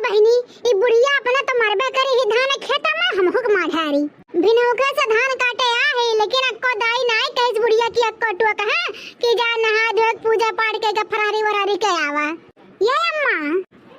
बहनी ई बुढ़िया अपना तो मरबे करी ही धान खेत में हम हुक माढ़ारी बिनोके से धान काटे आ है लेकिन अक्को दाई नाई कहिस बुढ़िया की अक्को टुआ कहा कि जा नहा धो पूजा पाठ के फरारी वरारी के आवा ये अम्मा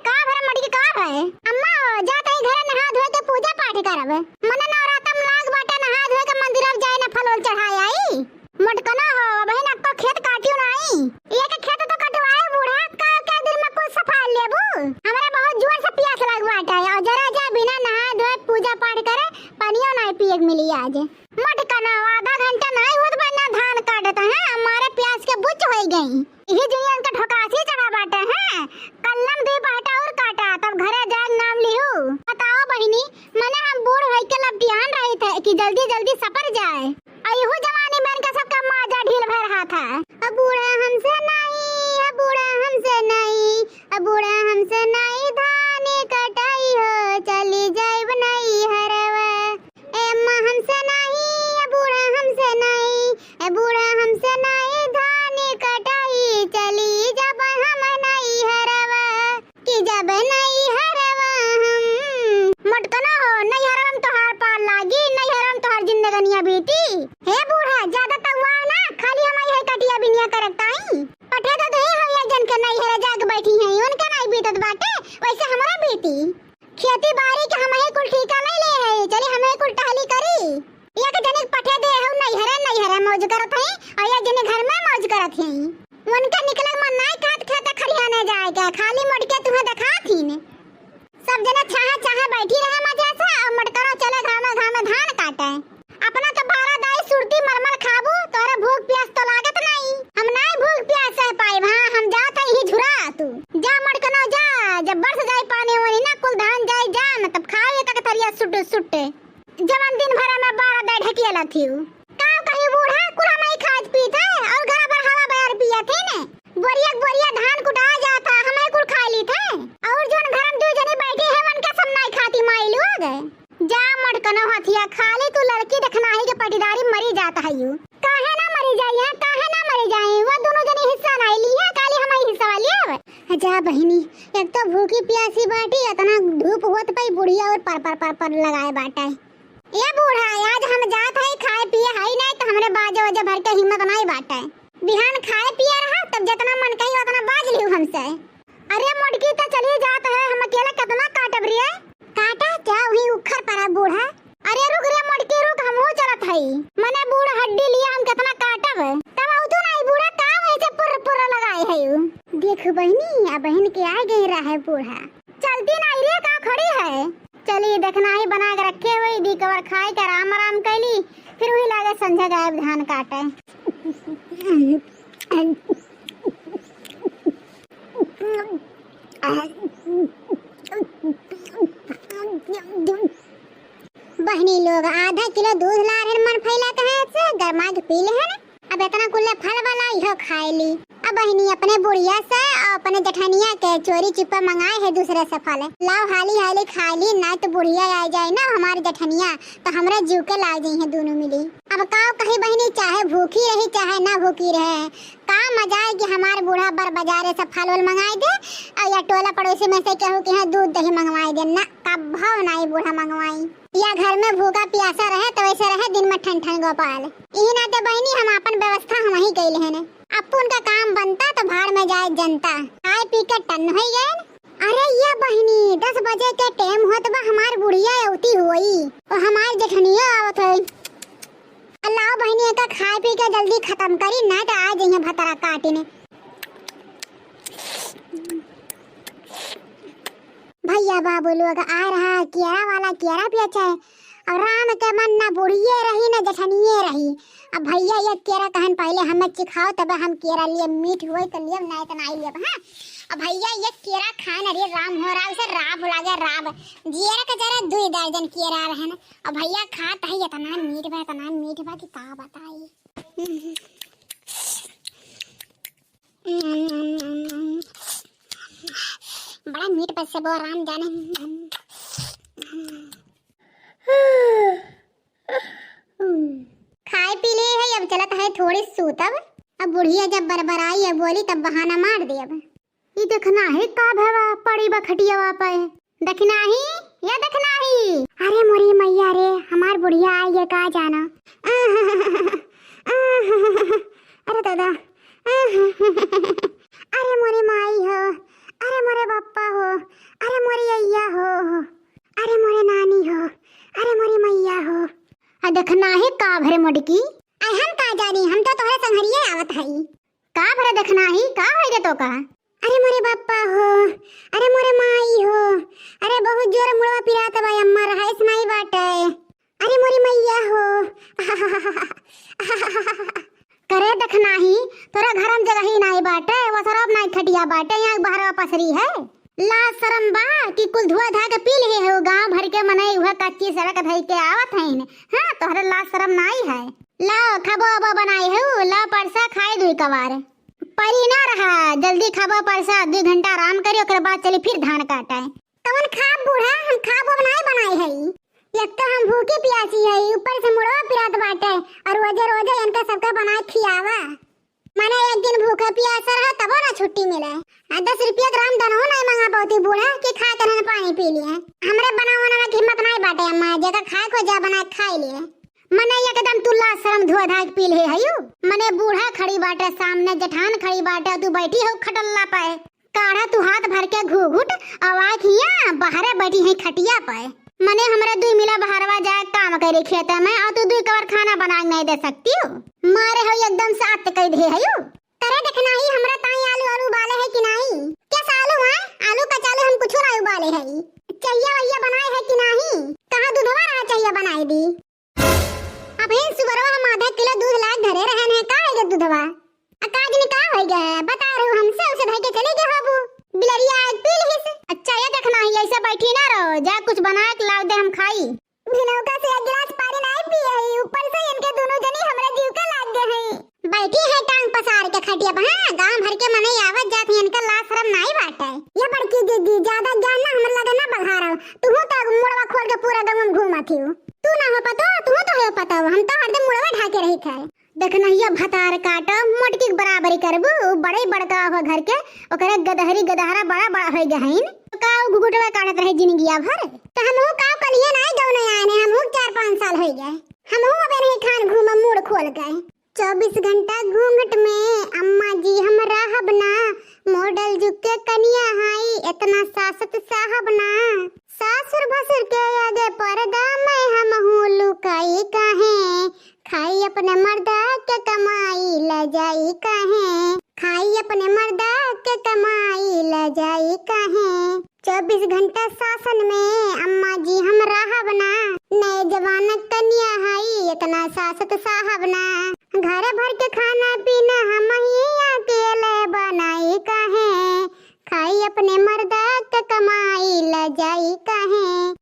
का भर मटकी का है अम्मा जा तई घर नहा धो के पूजा पाठ करब मन नवरातम लाग बाटे नहा धो के मंदिर अब जाए न फल उल चढ़ाई आई मटकना हो बहन अक्को खेत काटियो नाई एक खेत तो कटवाए बूढ़ा का दिन में कुछ सफाई लेबू हमरा बहुत जोर से प्यास लग बाटे और जरा जा बिना नहा धो पूजा पाठ करे पानियो नहीं पिए मिली आज मटकना आधा घंटा नहीं होत बना धान काटत है हमारे प्यास के बुझ हो गई ये दुनिया का ठोकासी चढ़ा बाटे है कल्लम दे बाटा और काटा तब घरे जाग नाम लिहू बताओ बहिनी मने हम बूढ़ होई के लब ध्यान रही थे कि जल्दी जल्दी सफर जाए अयहू जवानी बन के सबका माजा ढील भर रहा था अब बूढ़ा हमसे नहीं अब बूढ़ा हमसे नहीं अब बूढ़ा हमसे नहीं धान कटाई हो चली जाए बनाई हरवा ए मां हमसे नहीं अब बूढ़ा हमसे नहीं ए बूढ़ा हमसे नहीं धान कटाई चली जब हम नहीं हरवा कि जब नहीं हरवा हम मटकना हो नहीं हरम तोहार पार लागी नहीं हरम तोहार जिंदगनिया बेटी हे बूढ़ा ज्यादा तवा ना खाली हम यही कटिया बिनिया करताई पठे तो दे हम एक जन के नहीं हरे जाग बैठी हैं उनके नहीं बीतत बाटे वैसे हमरा बेटी खेती बाड़ी के हम ही कुल ठीका नहीं ले है चली हमें कुल टहली करी एक जने पठे दे हम नहीं हरे मौज करत हैं और एक जने घर में मौज करत हैं उनका निकले मन नहीं काट खेत खरियाने जाएगा खाली मटके तुम्हें दिखाती ने सब जने चाहे बैठी रहे मजे से और मटकरो चले घामे धान काटे अपना तो 12 दाई सुरती मरमर खाबू तोरे भूख प्यास तो लागत नहीं हम नहीं भूख प्यास सह पाए हां हम जात ही झुरा तू जा मटकनो जा जब बरस जाए पानी वाली ना कुल धान जाए जा न तब खाए तक थरिया सुट्टे जवन दिन भर में 12 दाई ढकियाला थीऊ का कहीं बूढ़ा कुल हम ही खाद पीत है और घर पर हवा बयार पिया थे ने बोरिया धान कुटा जाता हमें कुल खा ली थे और जोन घर में दो जने बैठे हैं वन के सब नहीं खाती माइलू आ गए जा मटकनो हथिया खाली तू लड़की देखना ही के पटीदारी मरी जाता है यू काहे ना मरी जाई है काहे ना मरी जाए वो दोनों जने हिस्सा नहीं ली है काली हम हिस्सा वाली है जा बहिनी एक तो भूखी प्यासी बाटी इतना धूप होत पई बुढ़िया और पर लगाए बाटा ये बूढ़ा आज हम जात है खाए पिए है नहीं तो हमरे बाजे वजे भर के हिम्मत नहीं बाटा बिहान खाए पिए रहा तब जितना मन कही उतना बाज लियो हमसे अरे मुड़की तो चली जात है हम अकेले कितना काटब रे काटा क्या वही उखर पड़ा बूढ़ा अरे रुक रे मुड़की रुक हम हो चलत हई मने बूढ़ा हड्डी लिया हम कितना काटब तब तू नहीं बूढ़ा का वैसे पुर लगाए है देख बहनी आ बहन के आ गई रहा है बूढ़ा चलती नहीं रे का खड़ी है चलिए देखना ही बना के रखे हुई दी कवर खाए के आराम कैली फिर वही लागे संझा गायब धान काटे बहनी लोग आधा किलो दूध ला रहे मन फैला कहे से गरमा के पी ले है अब इतना कुल्ला फल वाला इहो खाए ली अब बहनी अपने बुढ़िया से और अपने जठनिया के चोरी चुपा मंगाए है दूसरे से फल लाओ हाली खा ली ना तो बुढ़िया आ जाए ना हमारी जठनिया तो हमरे जीव के लाग जाई है दोनों मिली अब काओ कही बहनी चाहे भूखी रही चाहे ना भूखी रहे का मजा है कि हमारे बूढ़ा बर बाजारे से फल वल मंगाए दे और या टोला पड़ोसी में से कहूँ कि दूध दही मंगवाए दे ना कब भाव नहीं बूढ़ा मंगवाई या घर में भूखा प्यासा रहे तो वैसे रहे दिन में ठन गोपाल यही ना तो बहनी हम अपन व्यवस्था हम वही कैले है अपन का काम बनता तो भाड़ में जाए जनता खाए पी के टन हो गए अरे ये बहनी 10 बजे के टाइम होत बा हमार बुढ़िया औती हुई और हमार जठनिया आवत है अल्लाह बहनी का खाए पी के जल्दी खत्म करी ना तो आ जाइए भतरा काटने भैया बाबू लोग आ रहा केरा वाला केरा भी अच्छा है और राम के मन ना बुढ़िए रही ना जठनिए रही अब भैया ये केरा कहन पहले हमें चिखाओ तब हम केरा लिए मीठ हुए तो लिए नहीं तो नहीं लिए हां अब भैया ये केरा खान अरे राम हो रहा से राब हो लगे राब जीरा का जरा 2 दर्जन केरा रहे ना अब भैया खात है इतना मीठ बा कि का बताई बड़ा मीठ पर से वो राम जाने खाए पी ले है अब चलत है थोड़ी सूतब अब बुढ़िया जब बरबराई है बोली तब बहाना मार दे अब ये देखना है का भवा पड़ी बा खटिया पे दखनाही या दखनाही। अरे मोरी मैया रे, हमार बुढ़िया आई है, का जाना। अरे दादा, अरे मोरी माई हो, अरे मोरे पप्पा हो, अरे मोरी अय्या हो, अरे मोरे नानी हो, अरे मोरी मैया हो। दखनाही का भरे मोडकी, हम का जानी, हम तो तोहरे संगरिये आवत हई। का भरे दखनाही, का होई गे तो का? अरे मोरे बाप्पा हो, अरे मोरे माई हो, अरे बहुत जोर मुड़वा पिरात बा, अम्मा रहाइस नहीं बाटे। अरे मोरी मैया हो। करे दखनाही, तोरा घरम जगह ही नहीं बाटे, वो सरब नहीं खटिया बाटे, यहाँ बहरवा पसरी है। ला शरम बा कि कुल धुआ धा के पी ले हो, गांव भर के मनई हुआ कच्ची सड़क धई के आवत हईन। हां तोहरे ला शरम नहीं है। ला खबो अब बनाई हो, ला परसा खाए दुई कवार। परी ना रहा, जल्दी खबो परसा, 2 घंटा आराम करी, ओकर बाद चली फिर धान काटाए। कवन खाब बूढ़ा, हम खाब बनाई हई। एक तो हम भूखे प्यासी हई, ऊपर से मुड़वा पिरात बाटे, और रोजे रोजे इनका सबका बनाए खियावा। माने एक दिन भूखा प्यासा रहा तबो ना छुट्टी मिले। 10 रुपया ग्राम दानो नहीं मंगा पाती बूढ़ा कि खा कर पानी पी लिए। हमरे बनावना में हिम्मत नहीं बाटे अम्मा, जगह खाए को जा बना खाई लिए। मने एकदम तुल्ला शर्म धुआ धाक पी ले हयू। मने बूढ़ा खड़ी बाटे सामने, जठान खड़ी बाटे, तू बैठी हो खटल्ला पाए। काढ़ा तू हाथ भर के घूघुट, आवाज हिया बाहर बैठी है खटिया पाए। मने हमरे 2 मिला बाहरवा जाए काम करे खेत में, और तू 2 कवर खाना बना नहीं दे सकती हो। मारे हो एकदम साथ कह दे हयू। करे देखना ही हमरा ताई आलू उबाले है कि नहीं? क्या आलू है? आलू कचालू हम कुछ ना उबाले है। चाहिए वैया बनाए है कि नहीं? कहां दूधवा रहा चाहिए बनाई दी। अब इन सुबरवा हम आधा किलो दूध ला घरे रहन है, का है दूधवा? अकाज ने का हो गया बता रहे हमसे, उसे धई के चले गए बाबू। बिलरिया आज पी लिस। अच्छा ये देखना ही ऐसा बैठी ना रहो, जा कुछ बना के ला दे हम खाई। भिनौका से एक गिलास पानी नहीं पी है, ऊपर से इनके दोनों जनी हमरा जीव के लाग गए हैं। बैठी है टांग पसार के खटिया पर। हां गांव भर के मने आवत जात है, इनका ला शर्म नहीं बाटे। ये बड़की दीदी ज्यादा ज्ञान ना हमर लगे ना बढ़ा रहा। तू तो मुड़वा खोल के पूरा दम घूमती हो। तू ना हो पता, तू तो हो पता, हम तो हरदम मुड़वा ढाके रही थे। देखना ये भतार काट मोटकी बराबरी करबू, बड़े बड़का हो घर के, ओकरे गदहरी गदहरा बड़ा बड़ा हो गहइन। का गुगुटवा काटत रहे जिंदगिया भर। तो हमहु का कलिए नहीं गौने आने, हमहु 4-5 साल हो गए। हमहु अब नहीं खान घूम मूड खोल गए। 24 घंटा घूंघट में अम्मा जी हम रहब ना, मॉडल जुग के कनिया हाई, इतना सासत साहब ना। सासुर भसुर के आगे पर्दा में हमहु लुकाई काहे, खाई अपने मर्दा के कमाई ल जाई काहे, खाई अपने मर्दा के कमाई ल जाई काहे। 24 घंटा शासन में अम्मा जी हम रहब ना, नए जवान कन्या हाई, इतना सासत साहब ना। घर भर के खाना पीना हम ही अकेले बनाई काहे, खाई अपने मर्दा के कमाई ल जाई काहे।